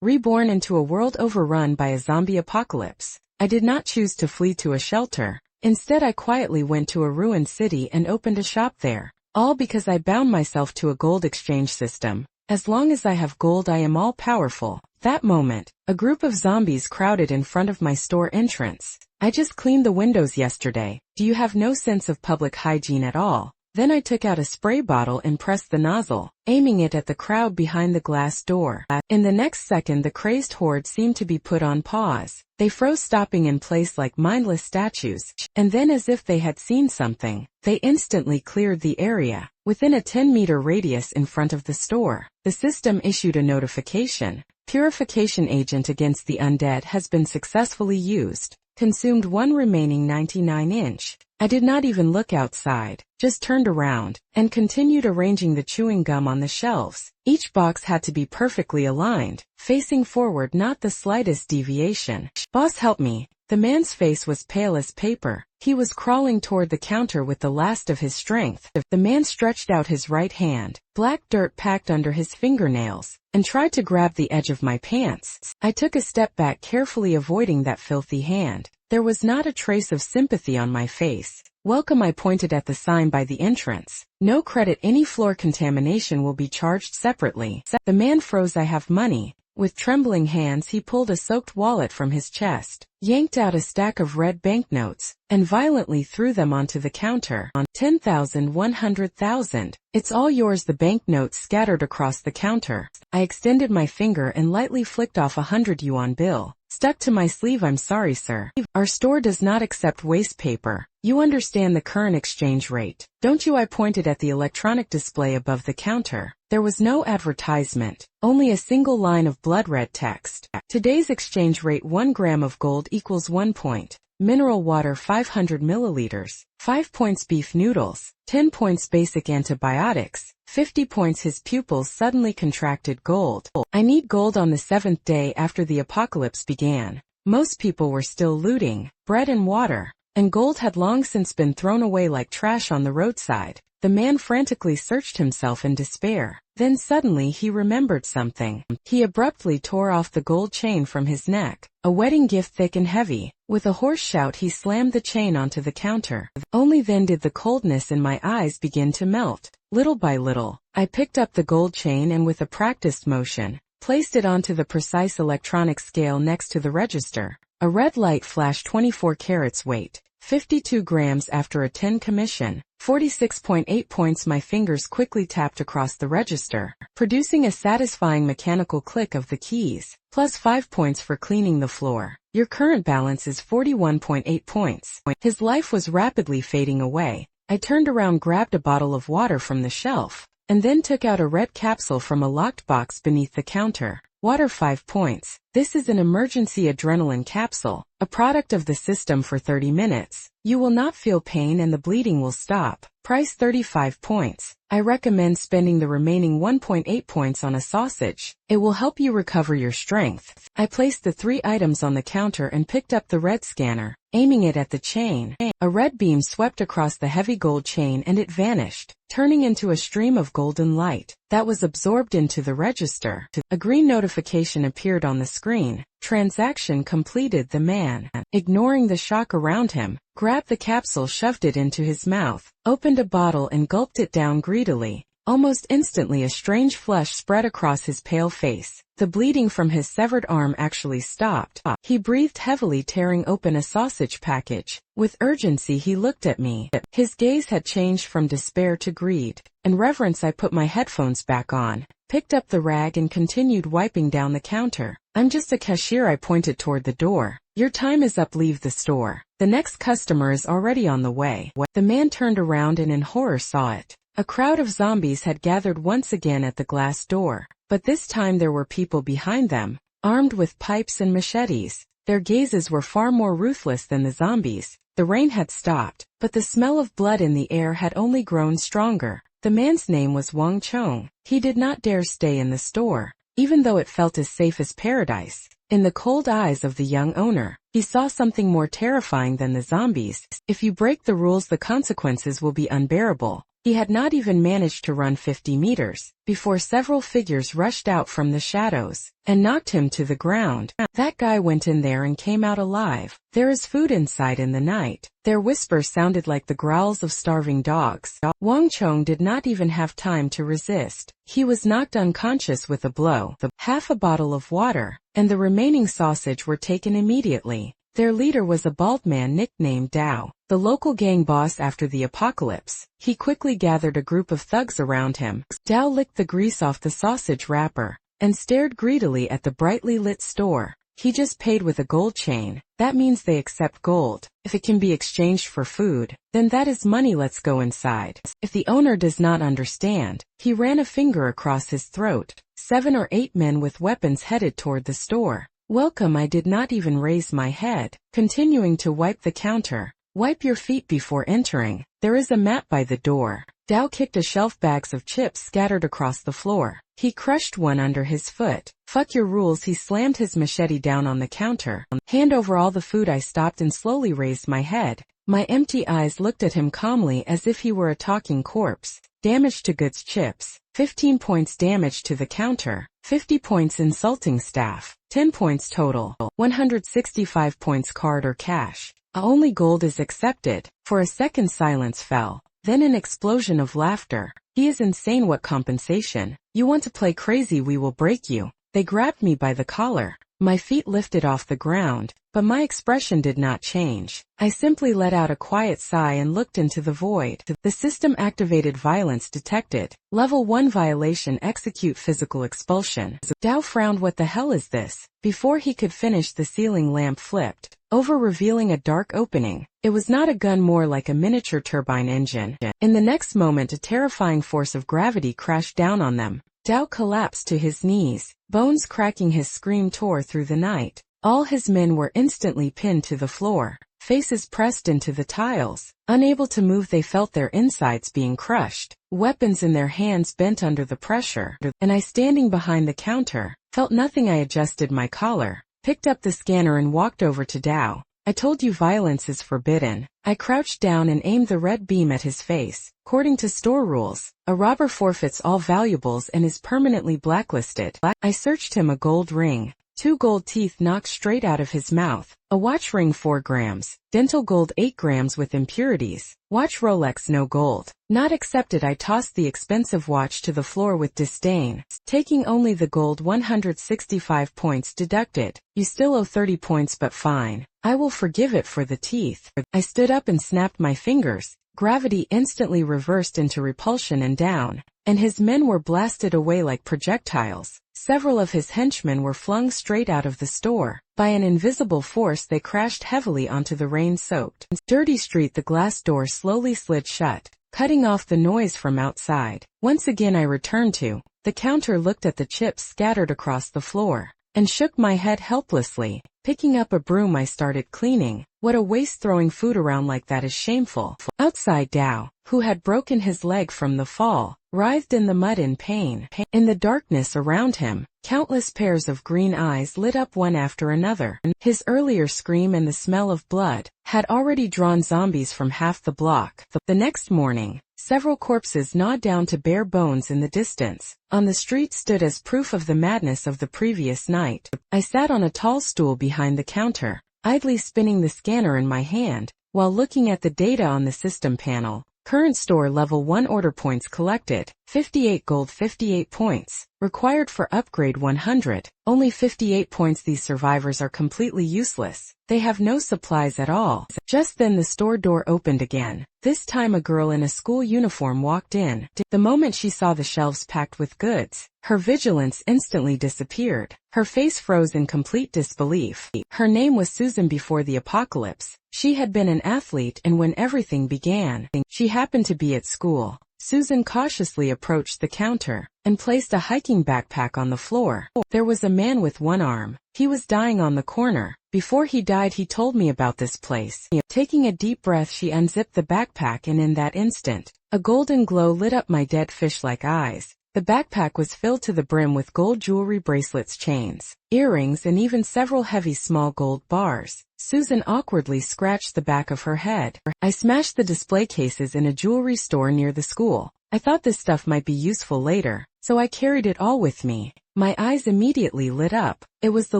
reborn into a world overrun by a zombie apocalypse. I did not choose to flee to a shelter. Instead, I quietly went to a ruined city and opened a shop there. All because I bound myself to a gold exchange system. As long as I have gold, I am all powerful. That moment, a group of zombies crowded in front of my store entrance. I just cleaned the windows yesterday. Do you have no sense of public hygiene at all? Then I took out a spray bottle and pressed the nozzle, aiming it at the crowd behind the glass door. In the next second, the crazed horde seemed to be put on pause. They froze, stopping in place like mindless statues, and then, as if they had seen something, they instantly cleared the area. Within a 10-meter radius in front of the store, the system issued a notification. Purification agent against the undead has been successfully used. Consumed one remaining 99-inch. I did not even look outside, just turned around, and continued arranging the chewing gum on the shelves. Each box had to be perfectly aligned, facing forward, not the slightest deviation. Boss, help me. The man's face was pale as paper. He was crawling toward the counter with the last of his strength. The man stretched out his right hand, black dirt packed under his fingernails, and tried to grab the edge of my pants. I took a step back, carefully avoiding that filthy hand. There was not a trace of sympathy on my face. Welcome, I pointed at the sign by the entrance. No credit, any floor contamination will be charged separately. The man froze. I have money. With trembling hands, he pulled a soaked wallet from his chest, yanked out a stack of red banknotes, and violently threw them onto the counter. 10,000, 100,000. It's all yours. The banknotes scattered across the counter. I extended my finger and lightly flicked off a 100 yuan bill. Stuck to my sleeve. I'm sorry, sir. Our store does not accept waste paper. You understand the current exchange rate, don't you? I pointed at the electronic display above the counter. There was no advertisement, only a single line of blood red text. Today's exchange rate: 1 gram of gold equals 1 point. Mineral water 500 milliliters. 5 points beef noodles. 10 points basic antibiotics. 50 points. His pupils suddenly contracted. Gold. I need gold. On the 7th day after the apocalypse began, most people were still looting bread and water, and gold had long since been thrown away like trash on the roadside. The man frantically searched himself in despair. Then suddenly he remembered something. He abruptly tore off the gold chain from his neck, a wedding gift thick and heavy. With a hoarse shout, he slammed the chain onto the counter. Only then did the coldness in my eyes begin to melt. Little by little, I picked up the gold chain and, with a practiced motion, placed it onto the precise electronic scale next to the register. A red light flashed. 24 carats weight, 52 grams. After a 10 commission, 46.8 points. My fingers quickly tapped across the register, producing a satisfying mechanical click of the keys. Plus 5 points for cleaning the floor. Your current balance is 41.8 points. His life was rapidly fading away. I turned around, grabbed a bottle of water from the shelf, and then took out a red capsule from a locked box beneath the counter. Water 5 points. This is an emergency adrenaline capsule, a product of the system. For 30 minutes, you will not feel pain and the bleeding will stop. Price 35 points. I recommend spending the remaining 1.8 points on a sausage. It will help you recover your strength. I placed the 3 items on the counter and picked up the red scanner, aiming it at the chain. A red beam swept across the heavy gold chain and it vanished, turning into a stream of golden light that was absorbed into the register. A green notification appeared on the screen. Transaction completed. The man, ignoring the shock around him, grabbed the capsule, shoved it into his mouth, opened a bottle and gulped it down greedily. Almost instantly, a strange flush spread across his pale face. The bleeding from his severed arm actually stopped. He breathed heavily, tearing open a sausage package. With urgency, he looked at me. His gaze had changed from despair to greed. In reverence, I put my headphones back on, picked up the rag and continued wiping down the counter. I'm just a cashier. I pointed toward the door. Your time is up. Leave the store. The next customer is already on the way. The man turned around and in horror saw it. A crowd of zombies had gathered once again at the glass door, but this time there were people behind them, armed with pipes and machetes. Their gazes were far more ruthless than the zombies. The rain had stopped, but the smell of blood in the air had only grown stronger. The man's name was Wang Chong. He did not dare stay in the store, even though it felt as safe as paradise. In the cold eyes of the young owner, he saw something more terrifying than the zombies. If you break the rules, the consequences will be unbearable. He had not even managed to run 50 meters, before several figures rushed out from the shadows, and knocked him to the ground. That guy went in there and came out alive. There is food inside in the night. Their whispers sounded like the growls of starving dogs. Wang Chong did not even have time to resist. He was knocked unconscious with a blow. Half a bottle of water, and the remaining sausage were taken immediately. Their leader was a bald man nicknamed Dao, the local gang boss after the apocalypse. He quickly gathered a group of thugs around him. Dao licked the grease off the sausage wrapper, and stared greedily at the brightly lit store. He just paid with a gold chain. That means they accept gold. If it can be exchanged for food, then that is money. Let's go inside. If the owner does not understand, he ran a finger across his throat. 7 or 8 men with weapons headed toward the store. Welcome. I did not even raise my head, continuing to wipe the counter. Wipe your feet before entering. There is a mat by the door. Dao kicked a shelf. Bags of chips scattered across the floor. He crushed one under his foot. Fuck your rules. He slammed his machete down on the counter. Hand over all the food. I stopped and slowly raised my head. My empty eyes looked at him calmly as if he were a talking corpse. Damage to goods. Chips. 15 points. Damage to the counter. 50 points. Insulting staff. 10 points total. 165 points. Card or cash. Only gold is accepted. For a second silence fell. Then an explosion of laughter. He is insane. What compensation? You want to play crazy? We will break you. They grabbed me by the collar. My feet lifted off the ground, but my expression did not change. I simply let out a quiet sigh and looked into the void. The system activated. Violence detected. Level 1 violation. Execute physical expulsion. Dao frowned. What the hell is this? Before he could finish, the ceiling lamp flipped over, revealing a dark opening. It was not a gun, more like a miniature turbine engine. In the next moment, a terrifying force of gravity crashed down on them. Dao collapsed to his knees, bones cracking. His scream tore through the night. All his men were instantly pinned to the floor, faces pressed into the tiles. Unable to move, they felt their insides being crushed, weapons in their hands bent under the pressure. And I, standing behind the counter, felt nothing. I adjusted my collar, picked up the scanner and walked over to Dao. I told you violence is forbidden. I crouched down and aimed the red beam at his face. According to store rules, a robber forfeits all valuables and is permanently blacklisted. I searched him. A gold ring, 2 gold teeth knocked straight out of his mouth, a watch ring 4 grams, dental gold 8 grams with impurities, watch Rolex no gold, not accepted. I tossed the expensive watch to the floor with disdain, taking only the gold. 165 points deducted. You still owe 30 points, but fine. I will forgive it for the teeth. I stood up and snapped my fingers. Gravity instantly reversed into repulsion and down, and his men were blasted away like projectiles. Several of his henchmen were flung straight out of the store. By an invisible force, they crashed heavily onto the rain-soaked, dirty street. The glass door slowly slid shut, cutting off the noise from outside. Once again I returned to the counter, looked at the chips scattered across the floor, and shook my head helplessly. Picking up a broom, I started cleaning. What a waste! Throwing food around like that is shameful. Outside, Dao, who had broken his leg from the fall, writhed in the mud in pain. In the darkness around him, countless pairs of green eyes lit up one after another. His earlier scream and the smell of blood had already drawn zombies from half the block. The next morning, several corpses gnawed down to bare bones in the distance on the street stood as proof of the madness of the previous night. I sat on a tall stool behind the counter, idly spinning the scanner in my hand, while looking at the data on the system panel. Current store. Level 1 order points collected, 58 gold. 58 points. Required for upgrade 100, only 58 points. These survivors are completely useless. They have no supplies at all. Just then the store door opened again. This time a girl in a school uniform walked in. The moment she saw the shelves packed with goods, her vigilance instantly disappeared. Her face froze in complete disbelief. Her name was Susan. Before the apocalypse, she had been an athlete, and when everything began, she happened to be at school. Susan cautiously approached the counter and placed a hiking backpack on the floor. There was a man with one arm. He was dying on the corner. Before he died, he told me about this place. Taking a deep breath, she unzipped the backpack, and in that instant, a golden glow lit up my dead fish-like eyes. The backpack was filled to the brim with gold jewelry, bracelets, chains, earrings, and even several heavy small gold bars. Susan awkwardly scratched the back of her head. I smashed the display cases in a jewelry store near the school. I thought this stuff might be useful later, so I carried it all with me. My eyes immediately lit up. It was the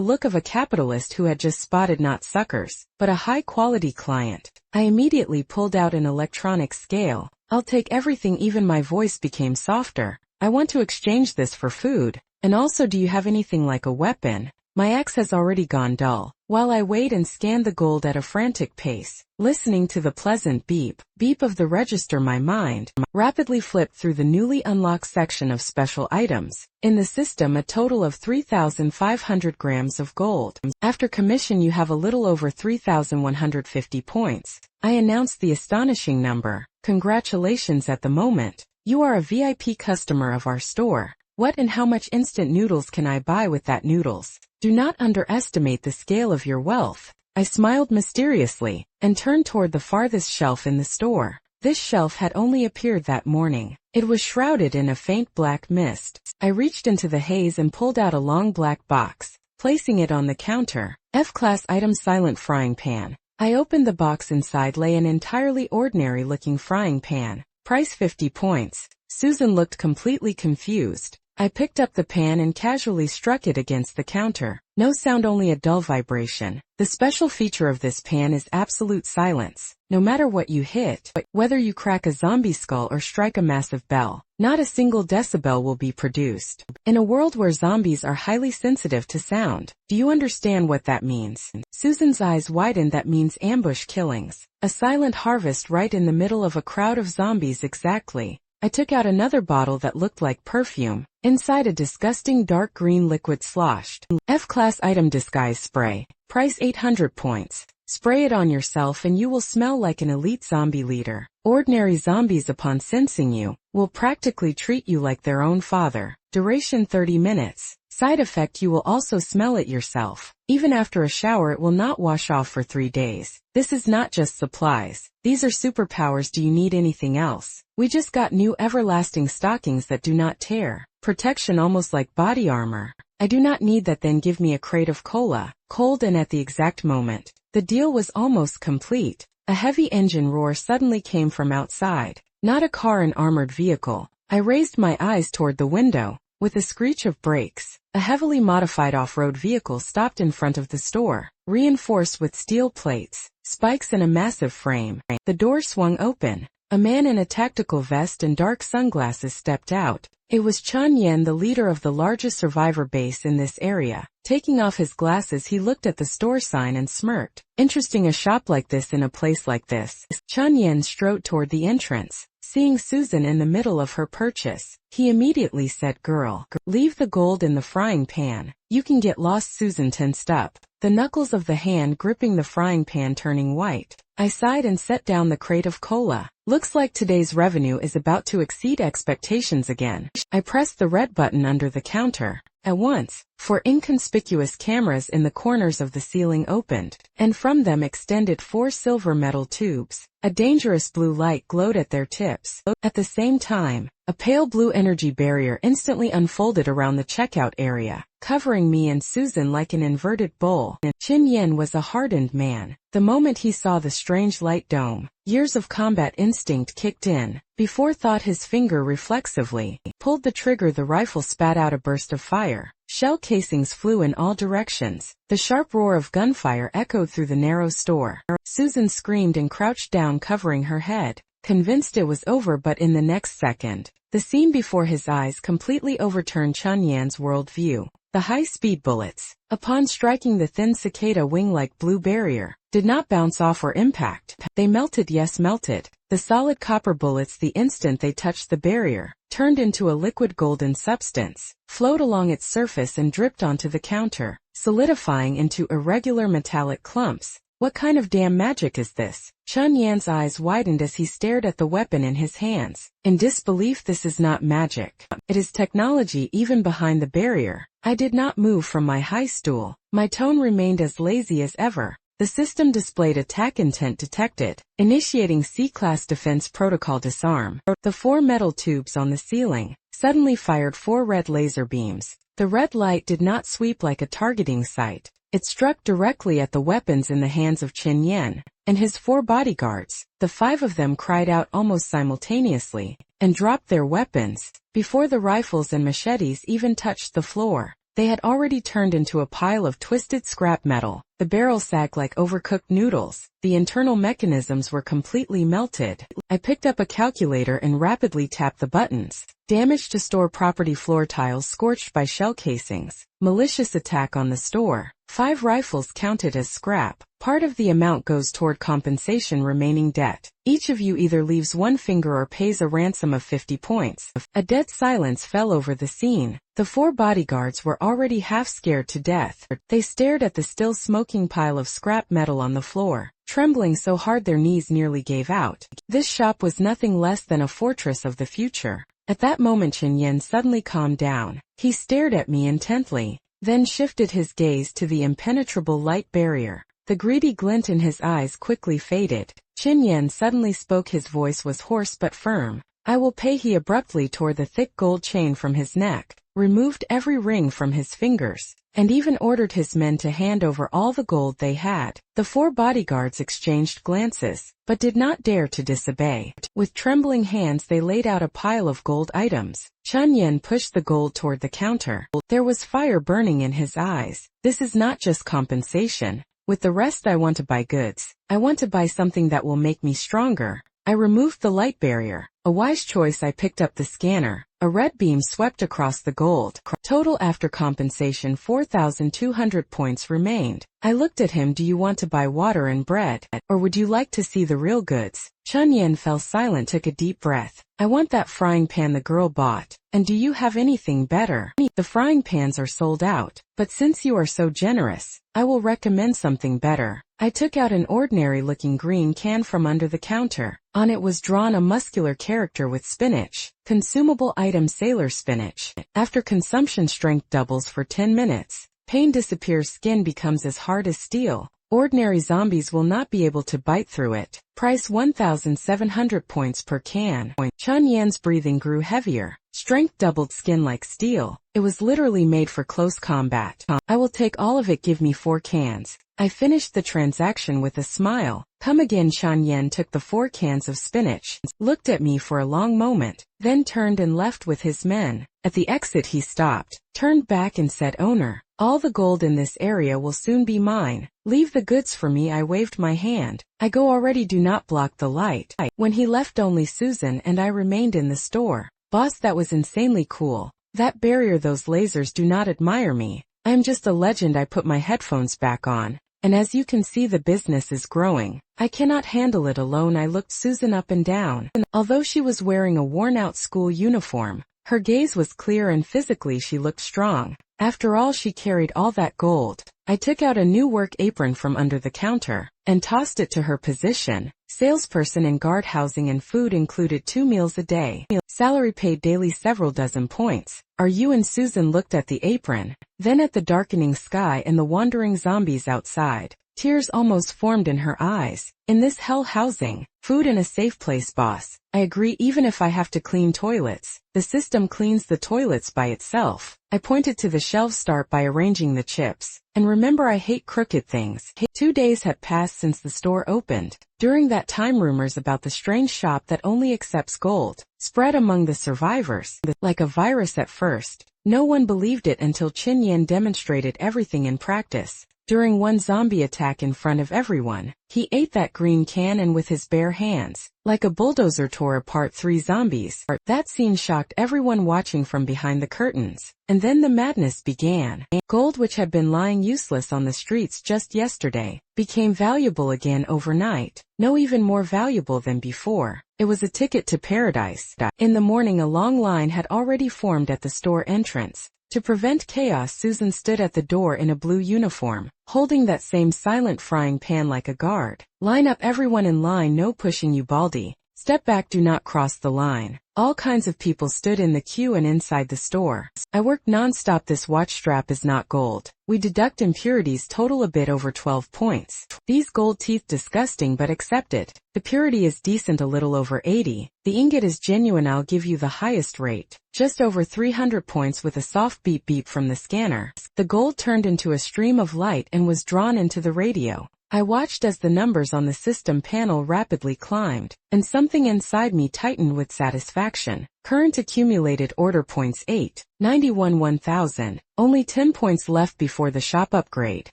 look of a capitalist who had just spotted not suckers, but a high-quality client. I immediately pulled out an electronic scale. I'll take everything. Even my voice became softer. I want to exchange this for food. And also, do you have anything like a weapon? My ex has already gone dull. While I weighed and scanned the gold at a frantic pace, listening to the pleasant beep of the register, my mind rapidly flipped through the newly unlocked section of special items. In the system, a total of 3,500 grams of gold. After commission, you have a little over 3,150 points. I announced the astonishing number. Congratulations. At the moment, you are a VIP customer of our store. What and how much instant noodles can I buy with that? Noodles. Do not underestimate the scale of your wealth. I smiled mysteriously and turned toward the farthest shelf in the store. This shelf had only appeared that morning. It was shrouded in a faint black mist. I reached into the haze and pulled out a long black box, placing it on the counter. F-class item, silent frying pan. I opened the box. Inside lay an entirely ordinary-looking frying pan. Price 50 points. Susan looked completely confused. I picked up the pan and casually struck it against the counter. No sound, only a dull vibration. The special feature of this pan is absolute silence. No matter what you hit, whether you crack a zombie skull or strike a massive bell, not a single decibel will be produced. In a world where zombies are highly sensitive to sound, do you understand what that means? Susan's eyes widened. That means ambush killings. A silent harvest right in the middle of a crowd of zombies. Exactly. I took out another bottle that looked like perfume. Inside, a disgusting dark green liquid sloshed. F-class item, disguise spray. Price 800 points. Spray it on yourself and you will smell like an elite zombie leader. Ordinary zombies, upon sensing you, will practically treat you like their own father. Duration 30 minutes. Side effect, you will also smell it yourself. Even after a shower, it will not wash off for 3 days. This is not just supplies. These are superpowers. Do you need anything else? We just got new everlasting stockings that do not tear. Protection almost like body armor. I do not need that. Then give me a crate of cola. Cold. And at the exact moment the deal was almost complete, a heavy engine roar suddenly came from outside. Not a car, an armored vehicle. I raised my eyes toward the window. With a screech of brakes, a heavily modified off-road vehicle stopped in front of the store, reinforced with steel plates, spikes, and a massive frame. The door swung open. A man in a tactical vest and dark sunglasses stepped out. It was Chun Yen, the leader of the largest survivor base in this area. Taking off his glasses, he looked at the store sign and smirked. Interesting, a shop like this in a place like this. Chun Yen strode toward the entrance. Seeing Susan in the middle of her purchase, he immediately said, "Girl, leave the gold in the frying pan. You can get lost." Susan tensed up, the knuckles of the hand gripping the frying pan turning white. I sighed and set down the crate of cola. Looks like today's revenue is about to exceed expectations again. I pressed the red button under the counter. At once, 4 inconspicuous cameras in the corners of the ceiling opened, and from them extended 4 silver metal tubes. A dangerous blue light glowed at their tips. At the same time, a pale blue energy barrier instantly unfolded around the checkout area, covering me and Susan like an inverted bowl. Chin Yen was a hardened man. The moment he saw the strange light dome, years of combat instinct kicked in. Before thought, his finger reflexively pulled the trigger. The rifle spat out a burst of fire. Shell casings flew in all directions. The sharp roar of gunfire echoed through the narrow store. Susan screamed and crouched down, covering her head, convinced it was over. But in the next second, the scene before his eyes completely overturned Chun Yan's worldview. The high-speed bullets, upon striking the thin cicada wing-like blue barrier, did not bounce off or impact. They melted. Yes, melted. The solid copper bullets, the instant they touched the barrier, turned into a liquid golden substance, flowed along its surface and dripped onto the counter, solidifying into irregular metallic clumps. What kind of damn magic is this? Chun Yan's eyes widened as he stared at the weapon in his hands. In disbelief, this is not magic. It is technology. Even behind the barrier, I did not move from my high stool. My tone remained as lazy as ever. The system displayed attack intent detected, initiating C-class defense protocol disarm. The 4 metal tubes on the ceiling suddenly fired 4 red laser beams. The red light did not sweep like a targeting sight. It struck directly at the weapons in the hands of Qin Yan and his 4 bodyguards. The 5 of them cried out almost simultaneously and dropped their weapons. Before the rifles and machetes even touched the floor, they had already turned into a pile of twisted scrap metal. The barrels sagged like overcooked noodles. The internal mechanisms were completely melted. I picked up a calculator and rapidly tapped the buttons. Damage to store property: floor tiles scorched by shell casings. Malicious attack on the store. 5 rifles counted as scrap. Part of the amount goes toward compensation remaining debt. Each of you either leaves 1 finger or pays a ransom of 50 points. A dead silence fell over the scene. The 4 bodyguards were already half scared to death. They stared at the still smoking pile of scrap metal on the floor, trembling so hard their knees nearly gave out. This shop was nothing less than a fortress of the future. At that moment Qin Yan suddenly calmed down. He stared at me intently, then shifted his gaze to the impenetrable light barrier. The greedy glint in his eyes quickly faded. Qin Yan suddenly spoke. His voice was hoarse but firm. "I will pay." He abruptly tore the thick gold chain from his neck, removed every ring from his fingers, and even ordered his men to hand over all the gold they had. The 4 bodyguards exchanged glances, but did not dare to disobey. With trembling hands they laid out a pile of gold items. Qin Yan pushed the gold toward the counter. There was fire burning in his eyes. "This is not just compensation. With the rest I want to buy goods. I want to buy something that will make me stronger." I removed the light barrier. A wise choice. I picked up the scanner. A red beam swept across the gold. Total after compensation 4,200 points remained. I looked at him. "Do you want to buy water and bread, or would you like to see the real goods?" Qin Yan fell silent, took a deep breath. "I want that frying pan the girl bought. And do you have anything better?" "The frying pans are sold out, but since you are so generous, I will recommend something better." I took out an ordinary-looking green can from under the counter. On it was drawn a muscular character with spinach. Consumable item: sailor spinach. After consumption, strength doubles for 10 minutes. Pain disappears. Skin becomes as hard as steel. Ordinary zombies will not be able to bite through it. Price 1,700 points per can. Qin Yan's breathing grew heavier. Strength doubled. Skin like steel. It was literally made for close combat. "I will take all of it. Give me 4 cans. I finished the transaction with a smile. "Come again." Qin Yan took the 4 cans of spinach, looked at me for a long moment, then turned and left with his men. At the exit he stopped, turned back and said, "Owner, all the gold in this area will soon be mine. Leave the goods for me." I waved my hand. "I go already. Do not block the light." When he left, only Susan and I remained in the store. "Boss, that was insanely cool. That barrier, those lasers do not admire me. I am just a legend." I put my headphones back on, and as you can see, the business is growing. I cannot handle it alone. I looked Susan up and down. Although she was wearing a worn-out school uniform, her gaze was clear and physically she looked strong. After all, she carried all that gold. I took out a new work apron from under the counter and tossed it to her. Position: salesperson and guard. Housing and food included 2 meals a day. Salary paid daily, several dozen points. "Are you?" And Susan looked at the apron, then at the darkening sky and the wandering zombies outside. Tears almost formed in her eyes. "In this hell housing, food and a safe place, boss. I agree, even if I have to clean toilets. The system cleans the toilets by itself." I pointed to the shelves. "Start by arranging the chips. And remember, I hate crooked things." 2 days had passed since the store opened. During that time, rumors about the strange shop that only accepts gold spread among the survivors. Like a virus at first, no one believed it until Qin Yan demonstrated everything in practice. During one zombie attack in front of everyone, he ate that green can and with his bare hands, like a bulldozer, tore apart 3 zombies. That scene shocked everyone watching from behind the curtains. And then the madness began. Gold, which had been lying useless on the streets just yesterday, became valuable again overnight. No, even more valuable than before. It was a ticket to paradise. In the morning, a long line had already formed at the store entrance. To prevent chaos, Susan stood at the door in a blue uniform, holding that same silent frying pan like a guard. "Line up, everyone in line. No pushing, you baldy." Step back, do not cross the line. All kinds of people stood in the queue and inside the store. I worked non-stop. This watch strap is not gold. We deduct impurities, total a bit over 12 points. These gold teeth disgusting but accepted. The purity is decent, a little over 80. The ingot is genuine, I'll give you the highest rate. Just over 300 points with a soft beep beep from the scanner. The gold turned into a stream of light and was drawn into the radio. I watched as the numbers on the system panel rapidly climbed, and something inside me tightened with satisfaction. Current accumulated order points 891 1000. Only 10 points left before the shop upgrade.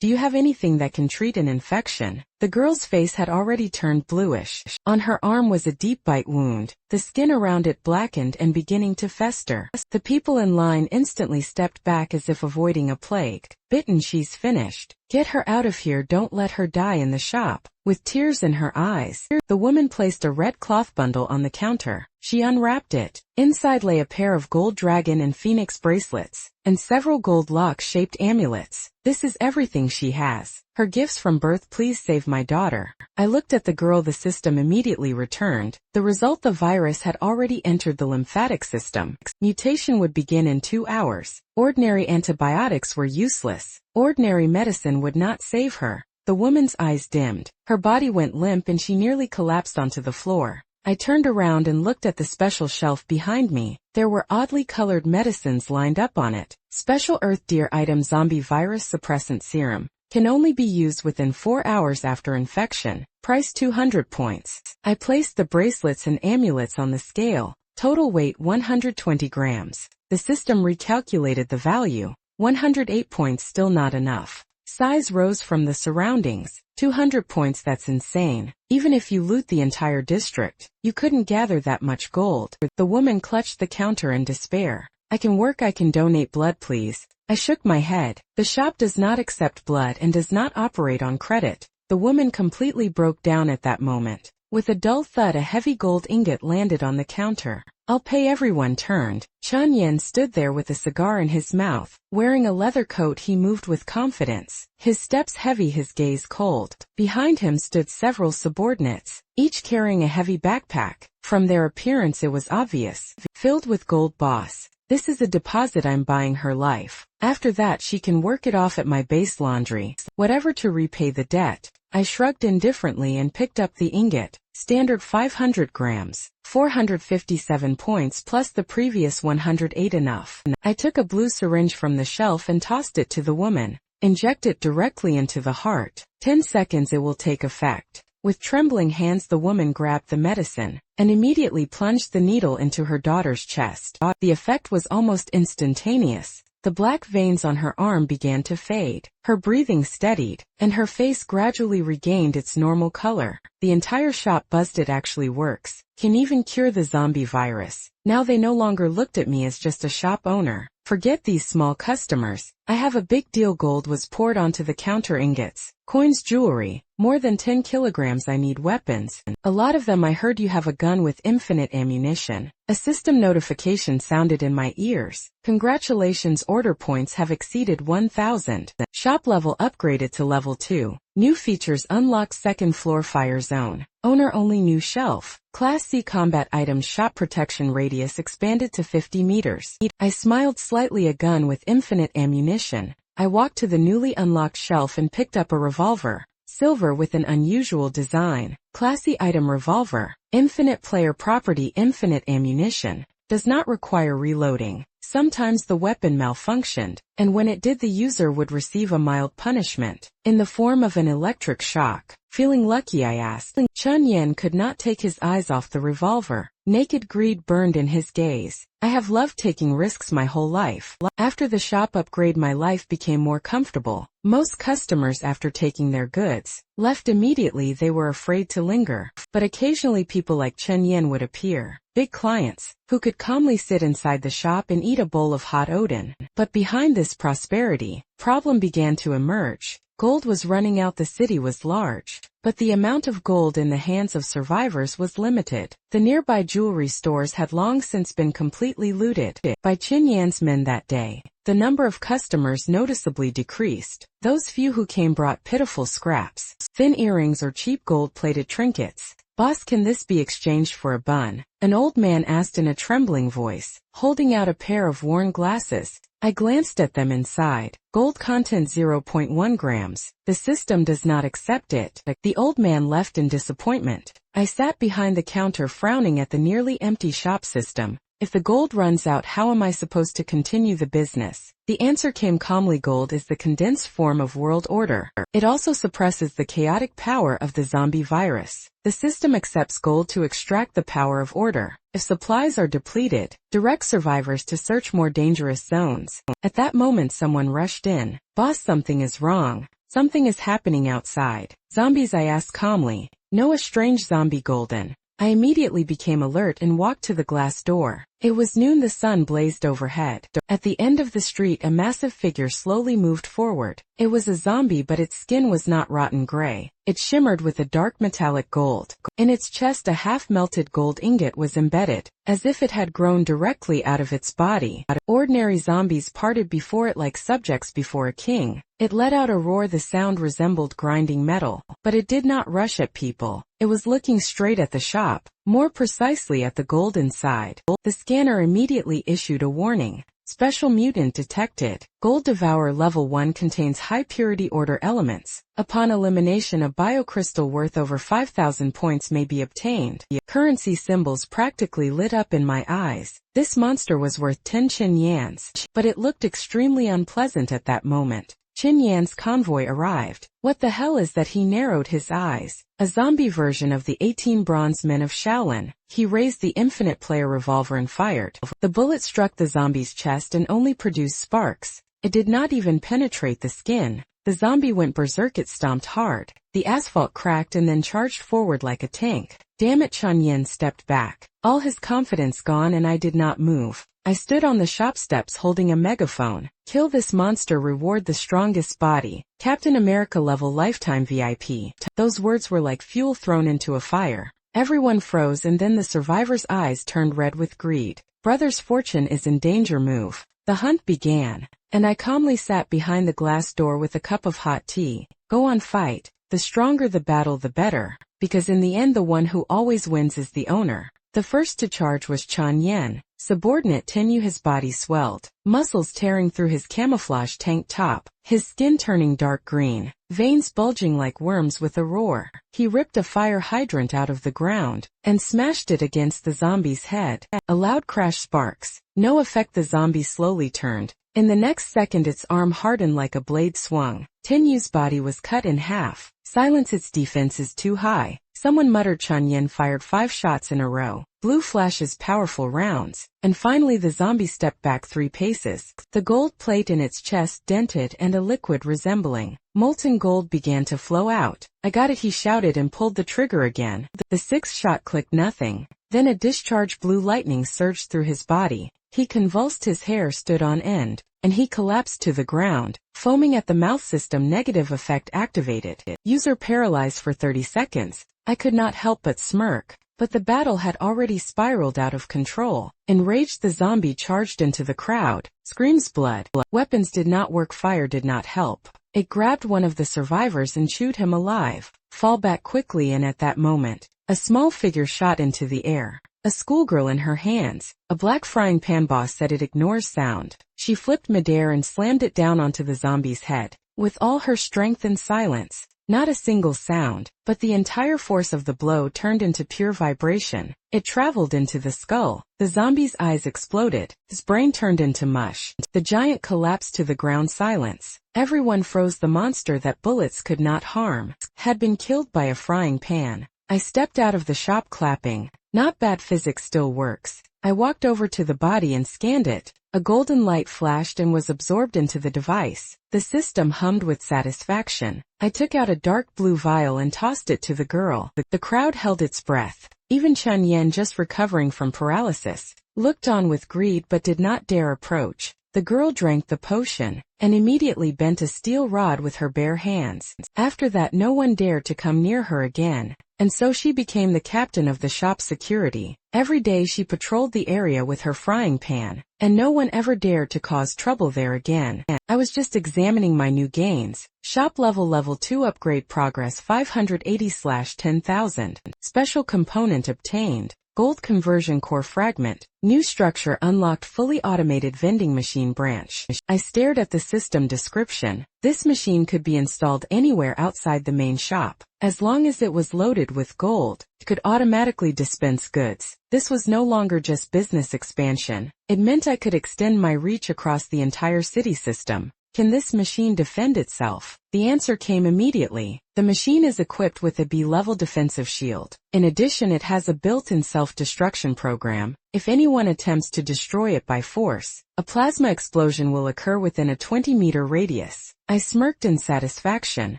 Do you have anything that can treat an infection? The girl's face had already turned bluish. On her arm was a deep bite wound, the skin around it blackened and beginning to fester. The people in line instantly stepped back as if avoiding a plague. Bitten, she's finished. Get her out of here, don't let her die in the shop. With tears in her eyes, the woman placed a red cloth bundle on the counter. She unwrapped it. Inside lay a pair of gold dragon and phoenix bracelets, and several gold lock-shaped amulets. This is everything she has. Her gifts from birth. Please save my daughter. I looked at the girl. The system immediately returned. The result: the virus had already entered the lymphatic system. Mutation would begin in 2 hours. Ordinary antibiotics were useless. Ordinary medicine would not save her. The woman's eyes dimmed. Her body went limp and she nearly collapsed onto the floor. I turned around and looked at the special shelf behind me. There were oddly colored medicines lined up on it. Special Earth Deer item: zombie virus suppressant serum. Can only be used within 4 hours after infection. Price 200 points. I placed the bracelets and amulets on the scale. Total weight 120 grams. The system recalculated the value. 108 points, still not enough. Size rose from the surroundings. 200 points, that's insane. Even if you loot the entire district, you couldn't gather that much gold. The woman clutched the counter in despair. I can work, I can donate blood, please. I shook my head. The shop does not accept blood and does not operate on credit. The woman completely broke down at that moment. With a dull thud, a heavy gold ingot landed on the counter. I'll pay. Everyone turned. Chun Yen stood there with a cigar in his mouth. Wearing a leather coat, he moved with confidence. His steps heavy, his gaze cold. Behind him stood several subordinates, each carrying a heavy backpack. From their appearance it was obvious. Filled with gold. Boss, this is a deposit. I'm buying her life. After that she can work it off at my base laundry. Whatever to repay the debt. I shrugged indifferently and picked up the ingot. Standard 500 grams. 457 points plus the previous 108 enough. I took a blue syringe from the shelf and tossed it to the woman. Inject it directly into the heart. 10 seconds, it will take effect. With trembling hands the woman grabbed the medicine and immediately plunged the needle into her daughter's chest. The effect was almost instantaneous. The black veins on her arm began to fade. Her breathing steadied, and her face gradually regained its normal color. The entire shop buzzed. It actually works. Can even cure the zombie virus. Now they no longer looked at me as just a shop owner. Forget these small customers. I have a big deal. Gold was poured onto the counter. Ingots, coins, jewelry. More than 10 kilograms. I need weapons. A lot of them. I heard you have a gun with infinite ammunition. A system notification sounded in my ears. Congratulations, order points have exceeded 1,000. Shop level upgraded to level 2. New features unlocked: second floor fire zone. Owner only new shelf. Class C combat items. Shop protection radius expanded to 50 meters. I smiled slightly. A gun with infinite ammunition. I walked to the newly unlocked shelf and picked up a revolver. Silver with an unusual design. Classy item: revolver. Infinite player property. Infinite ammunition. Does not require reloading. Sometimes the weapon malfunctioned, and when it did the user would receive a mild punishment, in the form of an electric shock. Feeling lucky, I asked. Chun Yen could not take his eyes off the revolver. Naked greed burned in his gaze. I have loved taking risks my whole life. After the shop upgrade my life became more comfortable. Most customers, after taking their goods, left immediately. They were afraid to linger. But occasionally people like Chun Yen would appear. Big clients, who could calmly sit inside the shop and eat a bowl of hot oden. But behind this prosperity, problem began to emerge. Gold was running out. The city was large, but the amount of gold in the hands of survivors was limited. The nearby jewelry stores had long since been completely looted by Chun Yan's men that day. The number of customers noticeably decreased. Those few who came brought pitiful scraps, thin earrings or cheap gold-plated trinkets. "Boss, can this be exchanged for a bun?" an old man asked in a trembling voice, holding out a pair of worn glasses. I glanced at them. Inside, gold content 0.1 grams. "The system does not accept it." The old man left in disappointment. I sat behind the counter frowning at the nearly empty shop system. If the gold runs out, how am I supposed to continue the business? The answer came calmly: gold is the condensed form of world order. It also suppresses the chaotic power of the zombie virus. The system accepts gold to extract the power of order. If supplies are depleted, direct survivors to search more dangerous zones. At that moment someone rushed in. "Boss, something is wrong. Something is happening outside." "Zombies?" I asked calmly. "No, a strange zombie golden." I immediately became alert and walked to the glass door. It was noon. The sun blazed overhead. At the end of the street, a massive figure slowly moved forward. It was a zombie, but its skin was not rotten gray. It shimmered with a dark metallic gold. In its chest, a half-melted gold ingot was embedded, as if it had grown directly out of its body. Ordinary zombies parted before it like subjects before a king. It let out a roar. The sound resembled grinding metal, but it did not rush at people. It was looking straight at the shop, more precisely at the gold inside. The scanner immediately issued a warning. "Special mutant detected. Gold Devourer Level 1 contains high-purity order elements. Upon elimination, a biocrystal worth over 5,000 points may be obtained." Currency symbols practically lit up in my eyes. This monster was worth 10 Qin Yans, but it looked extremely unpleasant at that moment. Qin Yan's convoy arrived. "What the hell is that?" He narrowed his eyes. "A zombie version of the 18 bronze men of Shaolin." He raised the infinite player revolver and fired. The bullet struck the zombie's chest and only produced sparks. It did not even penetrate the skin. The zombie went berserk. It stomped hard. The asphalt cracked and then charged forward like a tank. "Damn it!" Chen Yen stepped back, all his confidence gone, and I did not move. I stood on the shop steps holding a megaphone. "Kill this monster, reward the strongest body. Captain America level lifetime VIP." Those words were like fuel thrown into a fire. Everyone froze, and then the survivor's eyes turned red with greed. "Brother's fortune is in danger. Move." The hunt began, and I calmly sat behind the glass door with a cup of hot tea. "Go on, fight. The stronger the battle, the better, because in the end the one who always wins is the owner." The first to charge was Chen Yen. Subordinate Tenyu. His body swelled, muscles tearing through his camouflage tank top, his skin turning dark green, veins bulging like worms. With a roar, he ripped a fire hydrant out of the ground and smashed it against the zombie's head. A loud crash, sparks. No effect. The zombie slowly turned. In the next second its arm hardened like a blade swung. Tenyu's body was cut in half. "Silence, its defense is too high." Someone muttered. Chen Yen fired 5 shots in a row. Blue flashes, powerful rounds. And finally the zombie stepped back 3 paces. The gold plate in its chest dented and a liquid resembling molten gold began to flow out. "I got it," he shouted and pulled the trigger again. The 6th shot clicked. Nothing. Then a discharged blue lightning surged through his body. He convulsed, his hair stood on end, and he collapsed to the ground, foaming at the mouth. System negative effect activated. User paralyzed for 30 seconds. I could not help but smirk. But the battle had already spiraled out of control. Enraged, the zombie charged into the crowd. Screams, blood. Weapons did not work. Fire did not help. It grabbed one of the survivors and chewed him alive. Fall back quickly, and at that moment, a small figure shot into the air. A schoolgirl in her hands. A black frying pan. Boss said it ignores sound. She flipped midair and slammed it down onto the zombie's head. With all her strength and silence. Not a single sound, but the entire force of the blow turned into pure vibration. It traveled into the skull. The zombie's eyes exploded. His brain turned into mush. The giant collapsed to the ground. Silence. Everyone froze. The monster that bullets could not harm had been killed by a frying pan. I stepped out of the shop clapping. Not bad. Physics still works. I walked over to the body and scanned it. A golden light flashed and was absorbed into the device. The system hummed with satisfaction. I took out a dark blue vial and tossed it to the girl. The crowd held its breath. Even Chen Yen, just recovering from paralysis, looked on with greed but did not dare approach. The girl drank the potion, and immediately bent a steel rod with her bare hands. After that no one dared to come near her again, and so she became the captain of the shop's security. Every day she patrolled the area with her frying pan, and no one ever dared to cause trouble there again. I was just examining my new gains. Shop level 2 upgrade progress 580/10,000. Special component obtained. Gold conversion core fragment. New structure unlocked fully automated vending machine branch. I stared at the system description. This machine could be installed anywhere outside the main shop. As long as it was loaded with gold, it could automatically dispense goods. This was no longer just business expansion. It meant I could extend my reach across the entire city system. Can this machine defend itself? The answer came immediately. The machine is equipped with a B-level defensive shield. In addition, it has a built-in self-destruction program. If anyone attempts to destroy it by force, a plasma explosion will occur within a 20-meter radius. I smirked in satisfaction.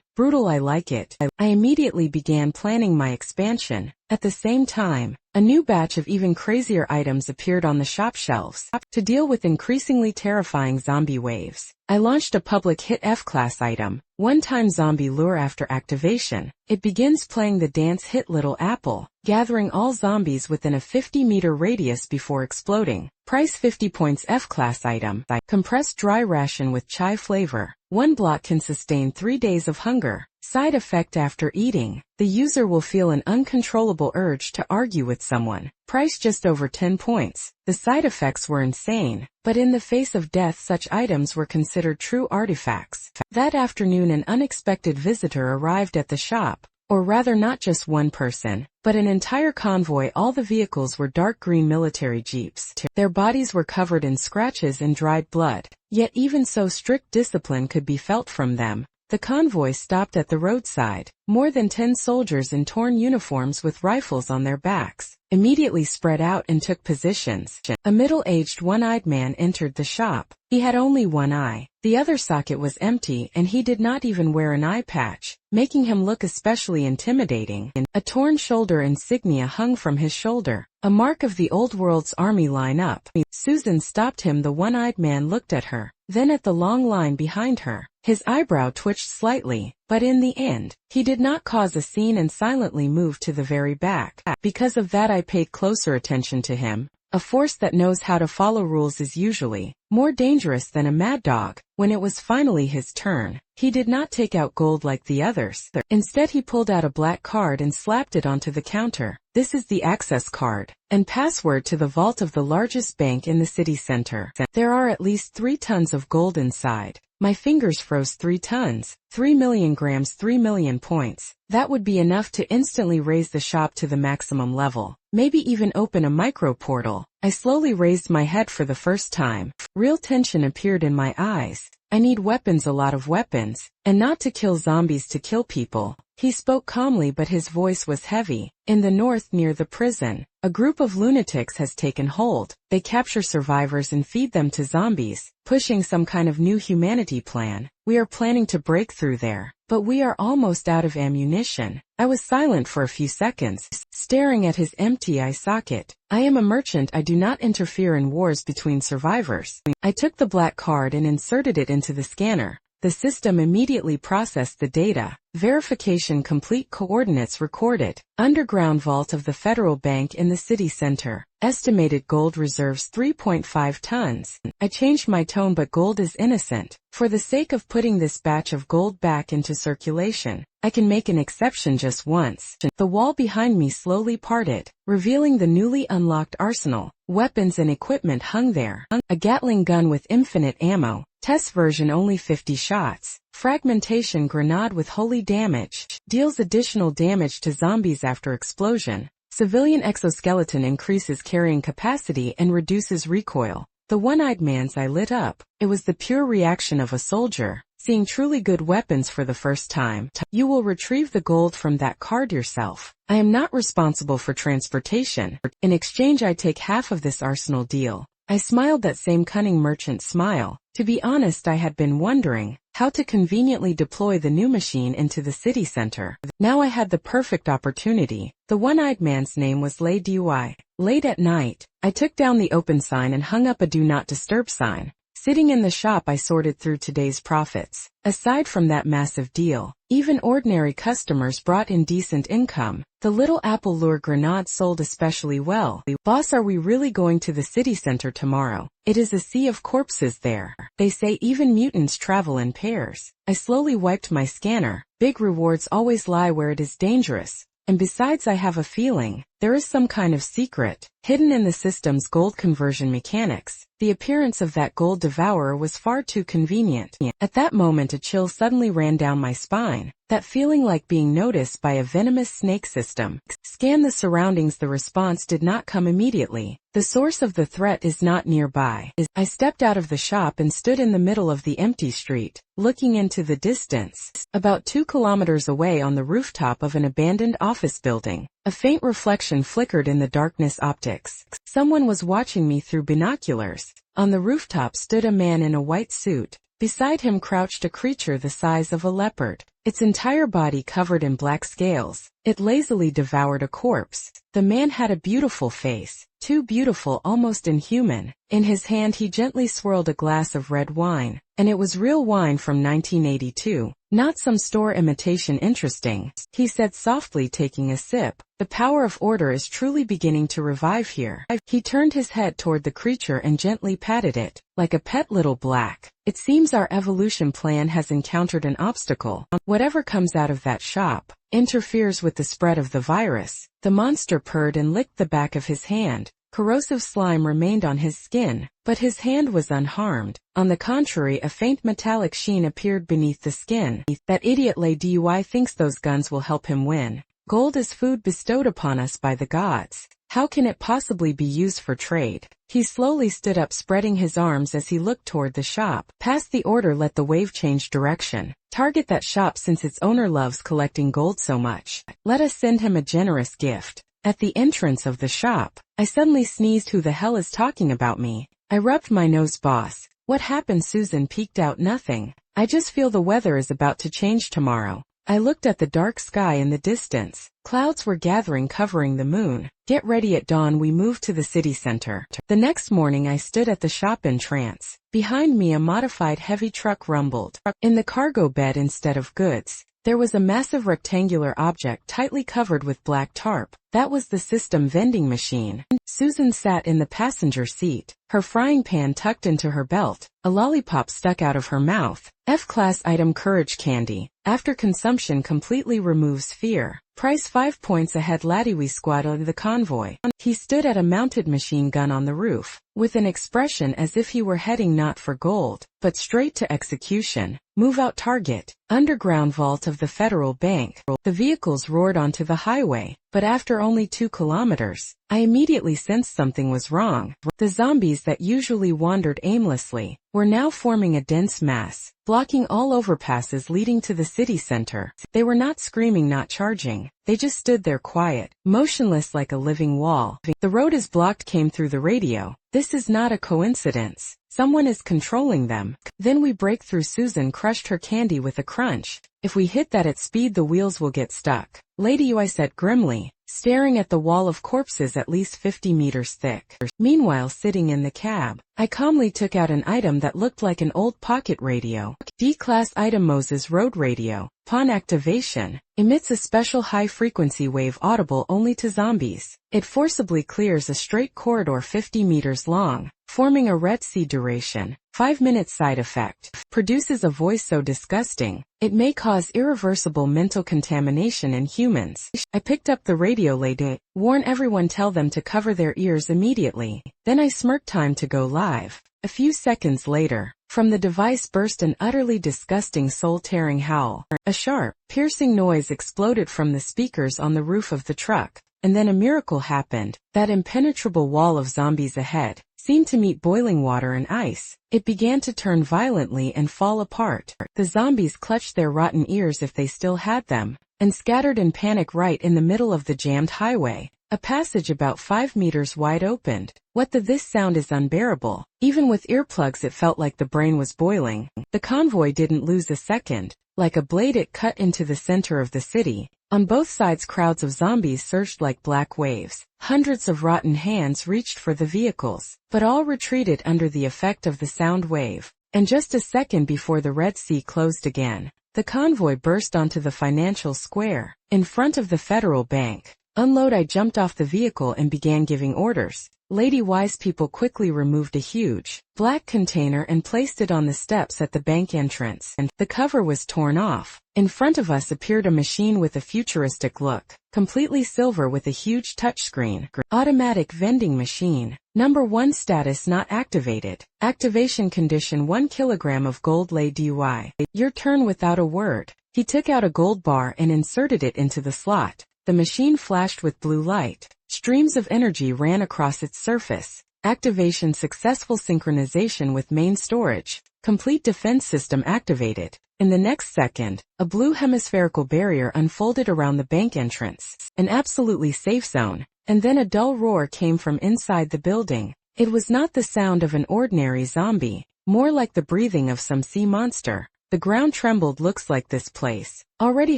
Brutal, I like it. I immediately began planning my expansion. At the same time, a new batch of even crazier items appeared on the shop shelves. To deal with increasingly terrifying zombie waves, I launched a public hit F-class item, one-time zombie lure. After activation, it begins playing the dance hit Little Apple, gathering all zombies within a 50-meter radius before exploding. Price 50 points. F-class item. Compressed dry ration with chai flavor. One block can sustain 3 days of hunger. Side effect: after eating, the user will feel an uncontrollable urge to argue with someone. Price just over 10 points. The side effects were insane, but in the face of death such items were considered true artifacts. That afternoon an unexpected visitor arrived at the shop. Or rather, not just one person, but an entire convoy. All the vehicles were dark green military jeeps. Their bodies were covered in scratches and dried blood. Yet even so, strict discipline could be felt from them. The convoy stopped at the roadside. More than 10 soldiers in torn uniforms with rifles on their backs immediately spread out and took positions. A middle-aged one-eyed man entered the shop. He had only one eye. The other socket was empty, and he did not even wear an eye patch, making him look especially intimidating. A torn shoulder insignia hung from his shoulder, a mark of the old world's army line-up. Susan stopped him. The one-eyed man looked at her, then at the long line behind her. His eyebrow twitched slightly, but in the end, he did not cause a scene and silently moved to the very back. Because of that, I paid closer attention to him. A force that knows how to follow rules is usually more dangerous than a mad dog. When it was finally his turn, he did not take out gold like the others. Instead, he pulled out a black card and slapped it onto the counter. This is the access card and password to the vault of the largest bank in the city center. There are at least 3 tons of gold inside. My fingers froze. 3 tons, 3 million grams, 3 million points. That would be enough to instantly raise the shop to the maximum level. Maybe even open a micro portal. I slowly raised my head for the first time. Real tension appeared in my eyes. I need weapons, a lot of weapons, and not to kill zombies, to kill people. He spoke calmly, but his voice was heavy. In the north near the prison, a group of lunatics has taken hold. They capture survivors and feed them to zombies, pushing some kind of new humanity plan. We are planning to break through there, but we are almost out of ammunition. I was silent for a few seconds, staring at his empty eye socket. I am a merchant. I do not interfere in wars between survivors. I took the black card and inserted it into the scanner. The system immediately processed the data. Verification complete. Coordinates recorded. Underground vault of the Federal Bank in the city center. Estimated gold reserves 3.5 tons. I changed my tone, but gold is innocent. For the sake of putting this batch of gold back into circulation, I can make an exception just once. The wall behind me slowly parted, revealing the newly unlocked arsenal. Weapons and equipment hung there. A Gatling gun with infinite ammo. Test version, only 50 shots. Fragmentation grenade with holy damage. Deals additional damage to zombies after explosion. Civilian exoskeleton increases carrying capacity and reduces recoil. The one-eyed man's eye lit up. It was the pure reaction of a soldier seeing truly good weapons for the first time. You will retrieve the gold from that card yourself. I am not responsible for transportation. In exchange, I take half of this arsenal deal. I smiled, that same cunning merchant smile. To be honest, I had been wondering how to conveniently deploy the new machine into the city center. Now I had the perfect opportunity. The one-eyed man's name was Lei Dui. Late at night, I took down the open sign and hung up a do not disturb sign. Sitting in the shop, I sorted through today's profits. Aside from that massive deal, even ordinary customers brought in decent income. The little apple lure grenade sold especially well. Boss, are we really going to the city center tomorrow? It is a sea of corpses there. They say even mutants travel in pairs. I slowly wiped my scanner. Big rewards always lie where it is dangerous. And besides, I have a feeling there is some kind of secret hidden in the system's gold conversion mechanics. The appearance of that gold devourer was far too convenient. At that moment, a chill suddenly ran down my spine. That feeling like being noticed by a venomous snake system. Scan the surroundings. The response did not come immediately. The source of the threat is not nearby. I stepped out of the shop and stood in the middle of the empty street, looking into the distance. About 2 kilometers away, on the rooftop of an abandoned office building, a faint reflection flickered in the darkness optics. Someone was watching me through binoculars. On the rooftop stood a man in a white suit. Beside him crouched a creature the size of a leopard, its entire body covered in black scales. It lazily devoured a corpse. The man had a beautiful face, too beautiful, almost inhuman. In his hand he gently swirled a glass of red wine, and it was real wine from 1982, not some store imitation. Interesting, he said softly, taking a sip. The power of order is truly beginning to revive here. He turned his head toward the creature and gently patted it, like a pet little black. It seems our evolution plan has encountered an obstacle. Whatever comes out of that shop interferes with the spread of the virus. The monster purred and licked the back of his hand. Corrosive slime remained on his skin, but his hand was unharmed. On the contrary, a faint metallic sheen appeared beneath the skin. That idiot Lay Dui thinks those guns will help him win. Gold is food bestowed upon us by the gods. How can it possibly be used for trade? He slowly stood up, spreading his arms as he looked toward the shop. Pass the order. Let the wave change direction. Target that shop since its owner loves collecting gold so much. Let us send him a generous gift. At the entrance of the shop, I suddenly sneezed. Who the hell is talking about me? I rubbed my nose. Boss, what happened? Susan peeked out. Nothing. I just feel the weather is about to change tomorrow. I looked at the dark sky in the distance. Clouds were gathering, covering the moon. Get ready. At dawn we moved to the city center. The next morning I stood at the shop in trance. Behind me a modified heavy truck rumbled. In the cargo bed, instead of goods, there was a massive rectangular object tightly covered with black tarp. That was the system vending machine. Susan sat in the passenger seat, her frying pan tucked into her belt, a lollipop stuck out of her mouth. F-class item, courage candy. After consumption completely removes fear. Price 5 points ahead. Ladiwi squad of the convoy. He stood at a mounted machine gun on the roof, with an expression as if he were heading not for gold, but straight to execution. Move out. Target. Underground vault of the Federal Bank. The vehicles roared onto the highway, but after only 2 kilometers, I immediately sensed something was wrong. The zombies that usually wandered aimlessly were now forming a dense mass, blocking all overpasses leading to the city center. They were not screaming, not charging. They just stood there quiet, motionless like a living wall. The road is blocked, came through the radio. This is not a coincidence. Someone is controlling them. Then we break through. Susan crushed her candy with a crunch. If we hit that at speed, the wheels will get stuck. Lady Yu, I said grimly, staring at the wall of corpses at least 50 meters thick. Meanwhile, sitting in the cab, I calmly took out an item that looked like an old pocket radio. D-class item, Moses Road Radio. Upon activation, emits a special high-frequency wave audible only to zombies. It forcibly clears a straight corridor 50 meters long, forming a Red Sea duration. 5-minute side effect. Produces a voice so disgusting, it may cause irreversible mental contamination in humans. I picked up the radio. Lady, warn everyone, tell them to cover their ears immediately. Then I smirked. Time to go live. A few seconds later, from the device burst an utterly disgusting, soul-tearing howl. A sharp, piercing noise exploded from the speakers on the roof of the truck, and then a miracle happened. That impenetrable wall of zombies ahead seemed to meet boiling water and ice. It began to turn violently and fall apart. The zombies clutched their rotten ears, if they still had them, and scattered in panic right in the middle of the jammed highway. A passage about 5 meters wide opened. This sound is unbearable. Even with earplugs it felt like the brain was boiling. The convoy didn't lose a second. Like a blade it cut into the center of the city. On both sides crowds of zombies surged like black waves. Hundreds of rotten hands reached for the vehicles, but all retreated under the effect of the sound wave. And just a second before the Red Sea closed again, the convoy burst onto the financial square, in front of the Federal Bank. Unload! I jumped off the vehicle and began giving orders. Lady Wise people quickly removed a huge, black container and placed it on the steps at the bank entrance, and the cover was torn off. In front of us appeared a machine with a futuristic look, completely silver with a huge touchscreen. Automatic vending machine. Number 1 status not activated. Activation condition 1 kilogram of gold. Lady UI. Your turn. Without a word, he took out a gold bar and inserted it into the slot. The machine flashed with blue light. Streams of energy ran across its surface. Activation successful. Synchronization with main storage. Complete defense system activated. In the next second, a blue hemispherical barrier unfolded around the bank entrance, an absolutely safe zone, and then a dull roar came from inside the building. It was not the sound of an ordinary zombie, more like the breathing of some sea monster. The ground trembled. Looks like this place already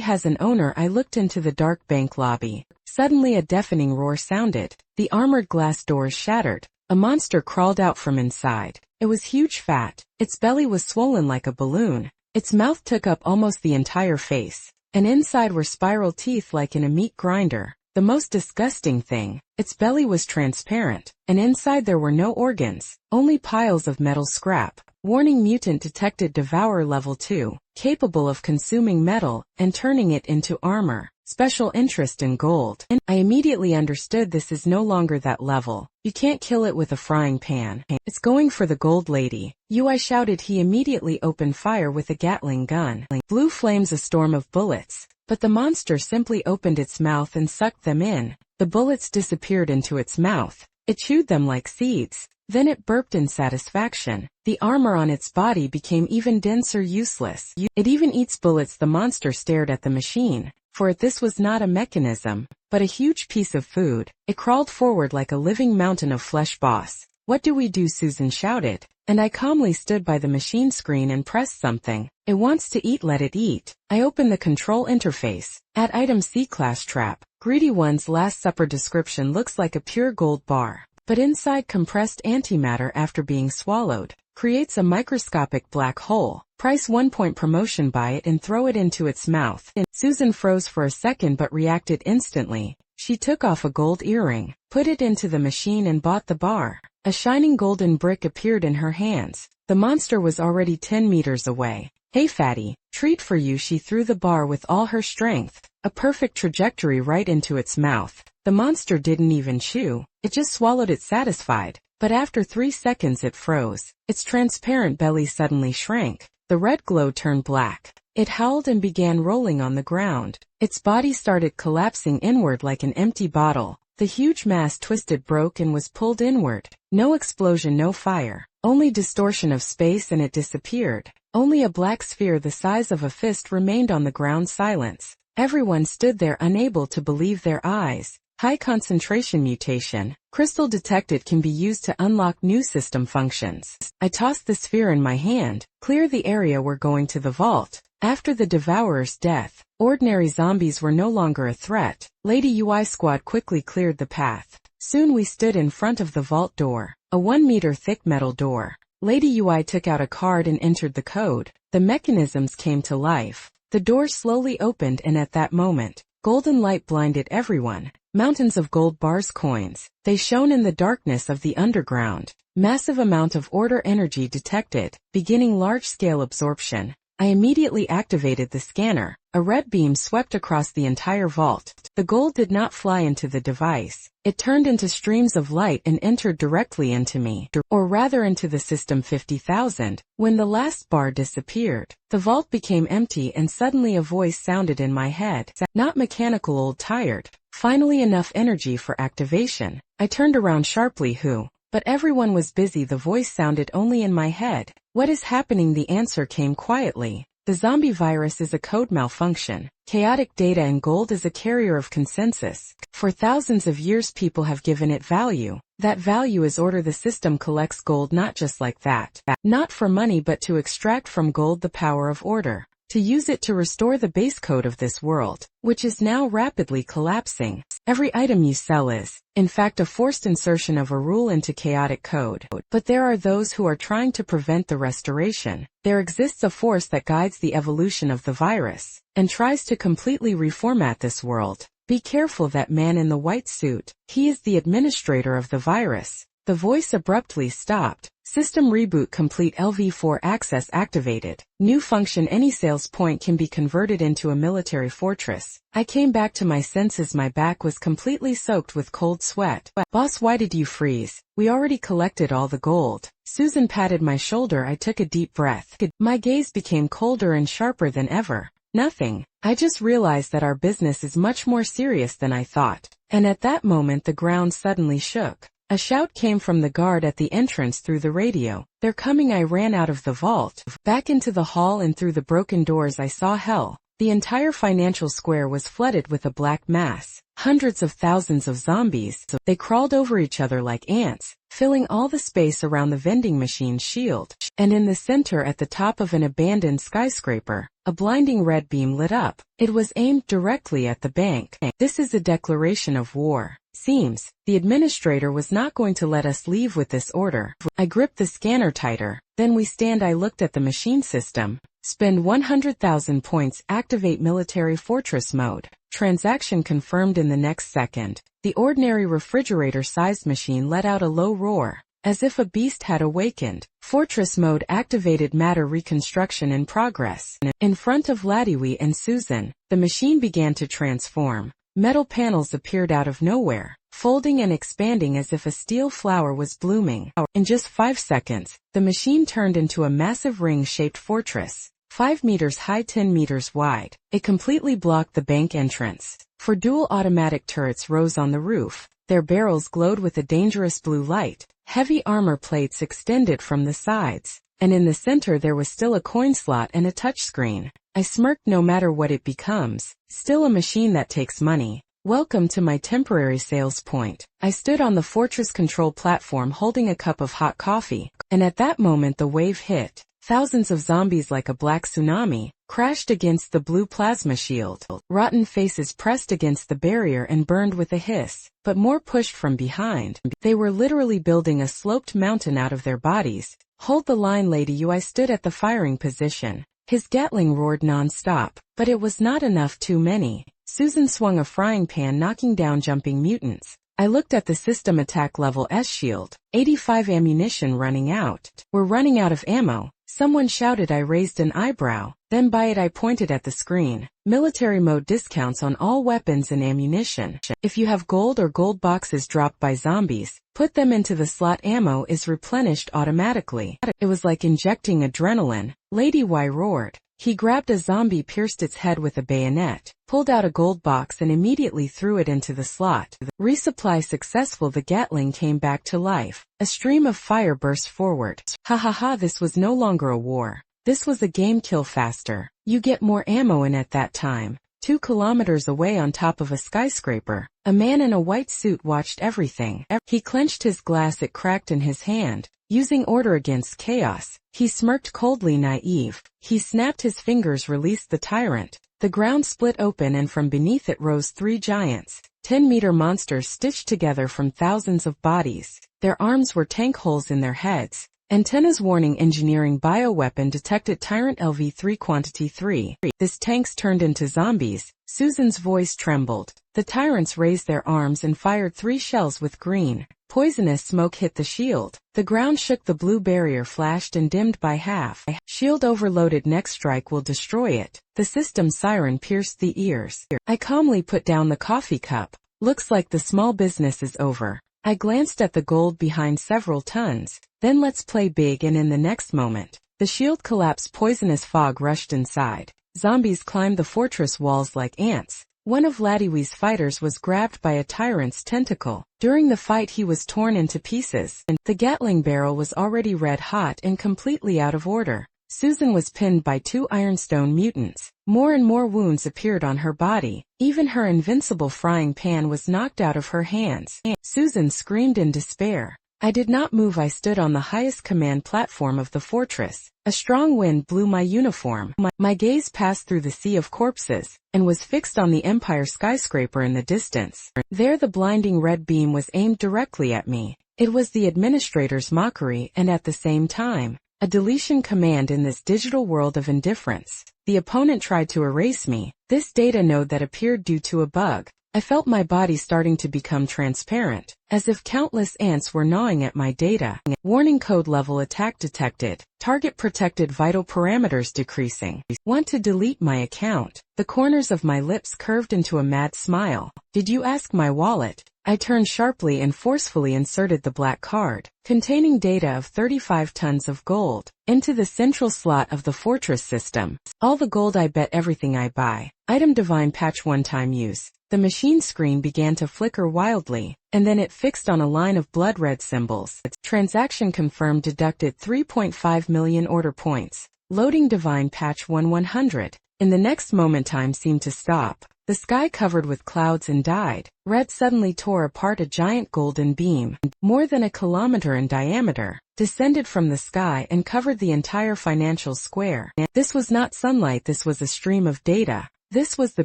has an owner. I looked into the dark bank lobby. Suddenly a deafening roar sounded. The armored glass doors shattered. A monster crawled out from inside. It was huge, fat. Its belly was swollen like a balloon. Its mouth took up almost the entire face, and inside were spiral teeth like in a meat grinder. The most disgusting thing, its belly was transparent, and inside there were no organs, only piles of metal scrap. Warning: mutant detected. Devourer level 2, capable of consuming metal and turning it into armor. Special interest in gold. And I immediately understood this is no longer that level. You can't kill it with a frying pan. It's going for the gold. Lady UI shouted. He immediately opened fire with a Gatling gun. Blue flames, a storm of bullets. But the monster simply opened its mouth and sucked them in. The bullets disappeared into its mouth. It chewed them like seeds. Then it burped in satisfaction. The armor on its body became even denser, useless. It even eats bullets. The monster stared at the machine. For it, this was not a mechanism, but a huge piece of food. It crawled forward like a living mountain of flesh. Boss, what do we do? Susan shouted, and I calmly stood by the machine screen and pressed something. It wants to eat, let it eat. I opened the control interface. Add item C-class trap. Greedy One's Last Supper. Description: looks like a pure gold bar, but inside compressed antimatter after being swallowed. Creates a microscopic black hole. Price 1 point. Promotion: buy it and throw it into its mouth. Susan froze for a second but reacted instantly. She took off a gold earring, put it into the machine and bought the bar. A shining golden brick appeared in her hands. The monster was already 10 meters away. Hey fatty, treat for you. She threw the bar with all her strength. A perfect trajectory right into its mouth. The monster didn't even chew. It just swallowed it satisfied. But after 3 seconds it froze. Its transparent belly suddenly shrank. The red glow turned black. It howled and began rolling on the ground. Its body started collapsing inward like an empty bottle. The huge mass twisted, broke, and was pulled inward. No explosion, no fire. Only distortion of space, and it disappeared. Only a black sphere the size of a fist remained on the ground. Silence. Everyone stood there, unable to believe their eyes. High concentration mutation. Crystal detected, can be used to unlock new system functions. I tossed the sphere in my hand. Clear the area, we're going to the vault. After the Devourer's death, ordinary zombies were no longer a threat. Lady UI squad quickly cleared the path. Soon we stood in front of the vault door, a 1-meter thick metal door. Lady UI took out a card and entered the code. The mechanisms came to life. The door slowly opened, and at that moment, golden light blinded everyone. Mountains of gold bars, coins. They shone in the darkness of the underground. Massive amount of order energy detected, beginning large-scale absorption. I immediately activated the scanner. A red beam swept across the entire vault. The gold did not fly into the device. It turned into streams of light and entered directly into me, or rather into the system. 50,000. When the last bar disappeared, the vault became empty, and suddenly a voice sounded in my head. Not mechanical, old, tired. Finally enough energy for activation. I turned around sharply. Who? But everyone was busy. The voice sounded only in my head. What is happening? The answer came quietly. The zombie virus is a code malfunction. Chaotic data, and gold is a carrier of consensus. For thousands of years people have given it value. That value is order. The system collects gold not just like that. Not for money, but to extract from gold the power of order. to use it to restore the base code of this world, which is now rapidly collapsing. Every item you sell is, in fact, a forced insertion of a rule into chaotic code. But there are those who are trying to prevent the restoration. There exists a force that guides the evolution of the virus, and tries to completely reformat this world. Be careful that man in the white suit. He is the administrator of the virus. The voice abruptly stopped. System reboot complete. LV4 access activated. New function. Any sales point can be converted into a military fortress. I came back to my senses. My back was completely soaked with cold sweat. Boss, why did you freeze? We already collected all the gold. Susan patted my shoulder. I took a deep breath. My gaze became colder and sharper than ever. Nothing. I just realized that our business is much more serious than I thought. And at that moment the ground suddenly shook. A shout came from the guard at the entrance through the radio. They're coming. I ran out of the vault, back into the hall, and through the broken doors I saw hell. The entire financial square was flooded with a black mass. Hundreds of thousands of zombies. They crawled over each other like ants, filling all the space around the vending machine's shield. And in the center, at the top of an abandoned skyscraper, a blinding red beam lit up. It was aimed directly at the bank. This is a declaration of war. Seems the administrator was not going to let us leave with this order. I gripped the scanner tighter. Then we stand. I looked at the machine system. Spend 100,000 points. Activate military fortress mode. Transaction confirmed. In the next second, the ordinary refrigerator-sized machine let out a low roar, as if a beast had awakened. Fortress mode activated. Matter reconstruction in progress. In front of Ladiwi and Susan, the machine began to transform. Metal panels appeared out of nowhere, folding and expanding as if a steel flower was blooming. In just 5 seconds, the machine turned into a massive ring-shaped fortress, 5 meters high, 10 meters wide. It completely blocked the bank entrance. Four dual automatic turrets rose on the roof. Their barrels glowed with a dangerous blue light. Heavy armor plates extended from the sides, and in the center there was still a coin slot and a touchscreen. I smirked. No matter what it becomes, still a machine that takes money. Welcome to my temporary sales point. I stood on the fortress control platform holding a cup of hot coffee, and at that moment the wave hit. Thousands of zombies, like a black tsunami, crashed against the blue plasma shield. Rotten faces pressed against the barrier and burned with a hiss, but more pushed from behind. They were literally building a sloped mountain out of their bodies. Hold the line, Lady U. I stood at the firing position. His Gatling roared non-stop, but it was not enough. Too many. Susan swung a frying pan, knocking down jumping mutants. I looked at the system attack level S shield. 85 ammunition running out. We're running out of ammo. Someone shouted. I raised an eyebrow. Then by it I pointed at the screen. Military mode discounts on all weapons and ammunition. If you have gold or gold boxes dropped by zombies, put them into the slot. Ammo is replenished automatically. It was like injecting adrenaline. Lady Y roared. He grabbed a zombie, pierced its head with a bayonet, pulled out a gold box and immediately threw it into the slot. Resupply successful. The Gatling came back to life. A stream of fire burst forward. Ha ha ha, this was no longer a war. This was a game. Kill faster. You get more ammo. In at that time, 2 kilometers away on top of a skyscraper, a man in a white suit watched everything. He clenched his glass. It cracked in his hand. Using order against chaos, he smirked coldly, naive. He snapped his fingers, released the tyrant. The ground split open and from beneath it rose 3 giants, 10-meter monsters stitched together from thousands of bodies. Their arms were tank holes in their heads. Antennas. Warning: engineering bioweapon detected. Tyrant LV3 quantity 3. This tanks turned into zombies. Susan's voice trembled. The tyrants raised their arms and fired 3 shells with green, poisonous smoke hit the shield. The ground shook. The blue barrier flashed and dimmed by half. Shield overloaded. Next strike will destroy it. The system siren pierced the ears. I calmly put down the coffee cup. Looks like the small business is over. I glanced at the gold behind several tons. Then let's play big. And in the next moment, the shield collapsed. Poisonous fog rushed inside. Zombies climbed the fortress walls like ants. One of Ladiwi's fighters was grabbed by a tyrant's tentacle. During the fight he was torn into pieces, and the Gatling barrel was already red hot and completely out of order. Susan was pinned by 2 ironstone mutants. More and more wounds appeared on her body. Even her invincible frying pan was knocked out of her hands. Susan screamed in despair. I did not move. I stood on the highest command platform of the fortress. A strong wind blew my uniform. My gaze passed through the sea of corpses, and was fixed on the Empire skyscraper in the distance. There the blinding red beam was aimed directly at me. It was the administrator's mockery and at the same time, a deletion command in this digital world of indifference. The opponent tried to erase me. This data node that appeared due to a bug. I felt my body starting to become transparent, as if countless ants were gnawing at my data. Warning code level attack detected. Target protected vital parameters decreasing. Want to delete my account? The corners of my lips curved into a mad smile. Did you ask my wallet? I turned sharply and forcefully inserted the black card, containing data of 35 tons of gold, into the central slot of the fortress system. All the gold I bet everything I buy. Item divine patch one-time use. The machine screen began to flicker wildly, and then it fixed on a line of blood red symbols. Transaction confirmed deducted 3.5 million order points. Loading divine patch 100. In the next moment time seemed to stop. The sky covered with clouds and dyed. Red suddenly tore apart. A giant golden beam, more than a kilometer in diameter, descended from the sky and covered the entire financial square. This was not sunlight, this was a stream of data. This was the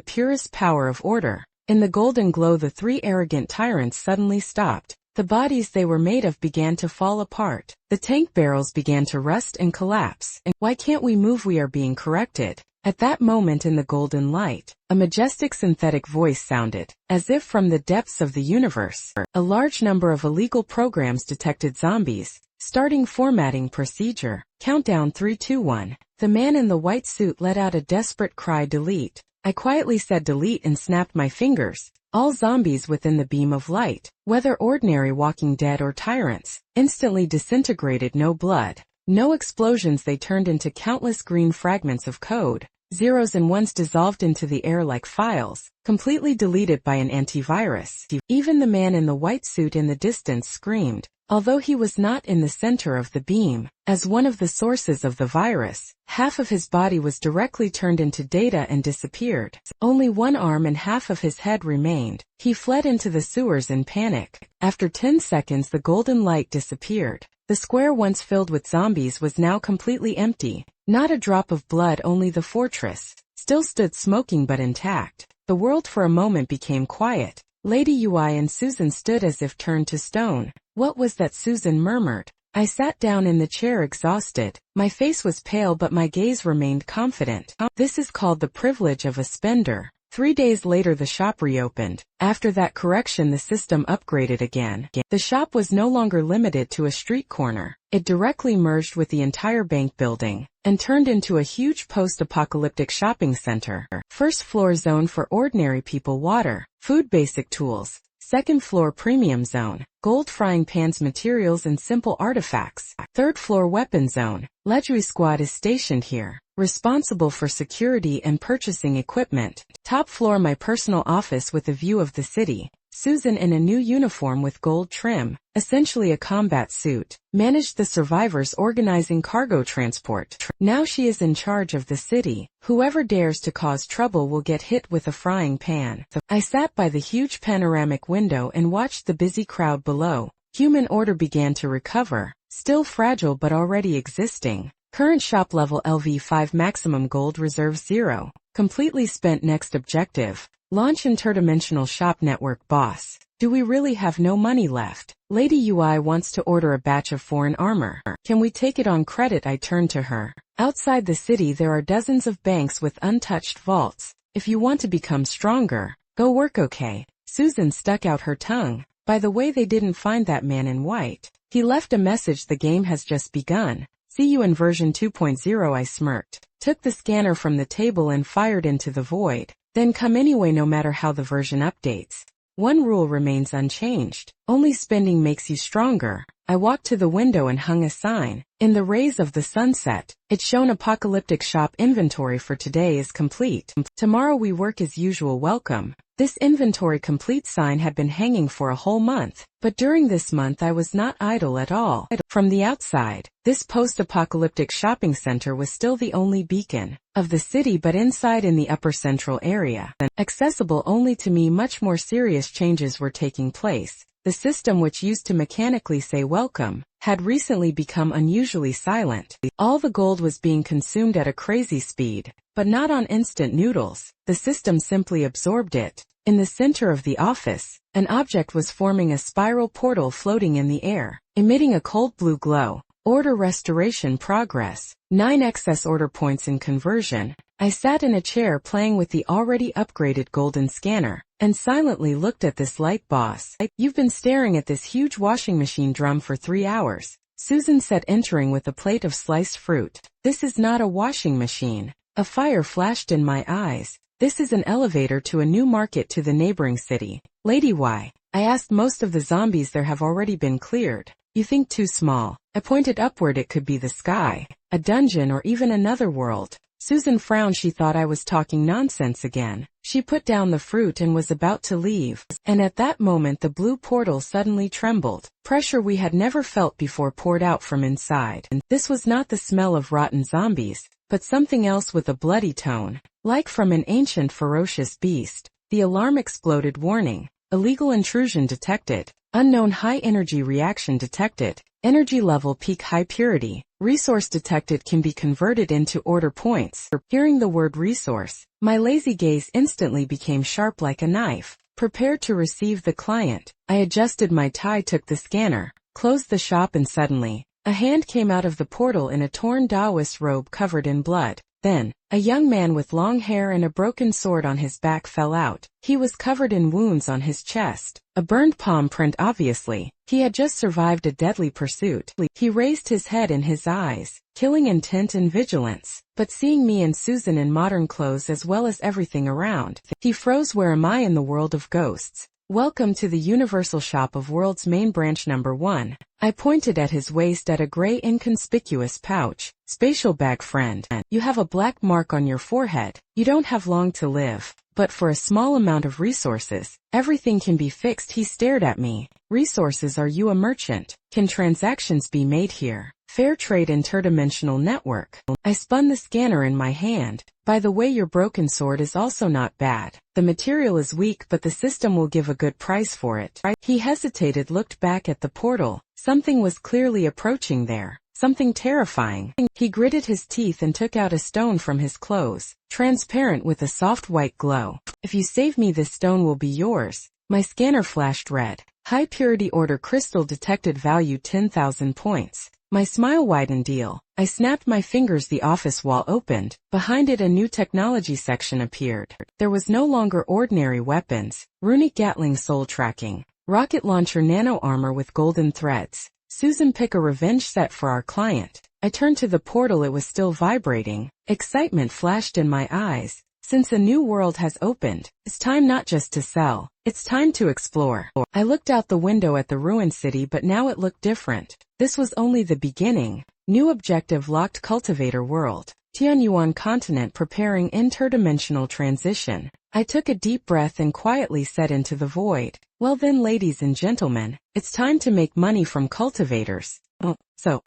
purest power of order. In the golden glow the three arrogant tyrants suddenly stopped. The bodies they were made of began to fall apart. The tank barrels began to rust and collapse. Why can't we move? We are being corrected. At that moment in the golden light, a majestic synthetic voice sounded, as if from the depths of the universe. A large number of illegal programs detected zombies. Starting formatting procedure. Countdown 3, 2, 1. The man in the white suit let out a desperate cry. Delete. I quietly said delete and snapped my fingers. All zombies within the beam of light, whether ordinary walking dead or tyrants, instantly disintegrated. No blood. No explosions. They turned into countless green fragments of code. Zeros and ones dissolved into the air like files, completely deleted by an antivirus. Even the man in the white suit in the distance screamed, although he was not in the center of the beam. As one of the sources of the virus, half of his body was directly turned into data and disappeared. Only one arm and half of his head remained. He fled into the sewers in panic. After 10 seconds the golden light disappeared. The square once filled with zombies was now completely empty. Not a drop of blood, only the fortress still stood smoking but intact. The world for a moment became quiet. Lady Ui and Susan stood as if turned to stone. What was that? Susan murmured. I sat down in the chair exhausted. My face was pale but my gaze remained confident. This is called the privilege of a spender. 3 days later the shop reopened. After that correction the system upgraded again. The shop was no longer limited to a street corner. It directly merged with the entire bank building, and turned into a huge post-apocalyptic shopping center. First floor zone for ordinary people, water, food, basic tools. Second floor premium zone, gold frying pans, materials and simple artifacts. Third floor weapon zone, luxury squad is stationed here, responsible for security and purchasing equipment. Top floor my personal office with a view of the city. Susan in a new uniform with gold trim, essentially a combat suit, managed the survivors organizing cargo transport. Now she is in charge of the city. Whoever dares to cause trouble will get hit with a frying pan. I sat by the huge panoramic window and watched the busy crowd below. Human order began to recover, still fragile but already existing. Current shop level LV5, maximum gold reserve 0. Completely spent. Next objective. Launch interdimensional shop network. Boss, do we really have no money left? Lady Ui wants to order a batch of foreign armor. Can we take it on credit? I turned to her. Outside the city there are dozens of banks with untouched vaults. If you want to become stronger, go work. Okay. Susan stuck out her tongue. By the way, they didn't find that man in white. He left a message. The game has just begun. See you in version 2.0. I smirked, took the scanner from the table and fired into the void. Then come anyway, no matter how the version updates. One rule remains unchanged. Only spending makes you stronger. I walked to the window and hung a sign. In the rays of the sunset, it shone apocalyptic shop inventory for today is complete. Tomorrow we work as usual. Welcome. This inventory complete sign had been hanging for a whole month, but during this month I was not idle at all. From the outside, this post-apocalyptic shopping center was still the only beacon of the city, but inside in the upper central area, accessible only to me, much more serious changes were taking place. The The system, which used to mechanically say welcome, had recently become unusually silent. All the gold was being consumed at a crazy speed, but not on instant noodles. The system simply absorbed it. In the center of the office, an object was forming a spiral portal floating in the air, emitting a cold blue glow. Order restoration progress. 9 excess order points in conversion. I sat in a chair playing with the already upgraded golden scanner, and silently looked at this light boss. You've been staring at this huge washing machine drum for 3 hours, Susan said, entering with a plate of sliced fruit. This is not a washing machine. A fire flashed in my eyes. This is an elevator to a new market to the neighboring city. Lady, why? I asked. Most of the zombies there have already been cleared. You think too small. I pointed upward. It could be the sky, a dungeon, or even another world. Susan frowned. She thought I was talking nonsense again. She put down the fruit and was about to leave, and at that moment the blue portal suddenly trembled. Pressure we had never felt before poured out from inside. This was not the smell of rotten zombies, but something else with a bloody tone, like from an ancient ferocious beast. The alarm exploded. Warning. Illegal intrusion detected. Unknown high energy reaction detected. Energy level peak high purity. Resource detected can be converted into order points. Hearing the word resource, my lazy gaze instantly became sharp like a knife. Prepared to receive the client, I adjusted my tie, took the scanner, closed the shop, and suddenly, a hand came out of the portal in a torn Taoist robe covered in blood. Then, a young man with long hair and a broken sword on his back fell out. He was covered in wounds on his chest, a burned palm print obviously. He had just survived a deadly pursuit. He raised his head and his eyes, killing intent and vigilance. But seeing me and Susan in modern clothes as well as everything around, he froze. Where am I in the world of ghosts? Welcome to the Universal Shop of World's Main Branch Number 1. I pointed at his waist at a gray inconspicuous pouch. Spatial bag. Friend, you have a black mark on your forehead. You don't have long to live. But for a small amount of resources, everything can be fixed. He stared at me. Resources? Are you a merchant? Can transactions be made here? Fair trade interdimensional network. I spun the scanner in my hand. By the way, your broken sword is also not bad. The material is weak, but the system will give a good price for it. He hesitated, looked back at the portal. Something was clearly approaching there. Something terrifying. He gritted his teeth and took out a stone from his clothes, transparent with a soft white glow. If you save me, this stone will be yours. My scanner flashed red. High purity order crystal detected, value 10,000 points. My smile widened. Deal. I snapped my fingers. The office wall opened. Behind it, a new technology section appeared. There was no longer ordinary weapons. Runic Gatling soul tracking. Rocket launcher nano armor with golden threads. Susan, pick a revenge set for our client. I turned to the portal. It was still vibrating. Excitement flashed in my eyes. Since a new world has opened, it's time not just to sell, it's time to explore. I looked out the window at the ruined city, but now it looked different. This was only the beginning. New objective locked. Cultivator world. Tianyuan continent preparing interdimensional transition. I took a deep breath and quietly said into the void, well then, ladies and gentlemen, it's time to make money from cultivators. So,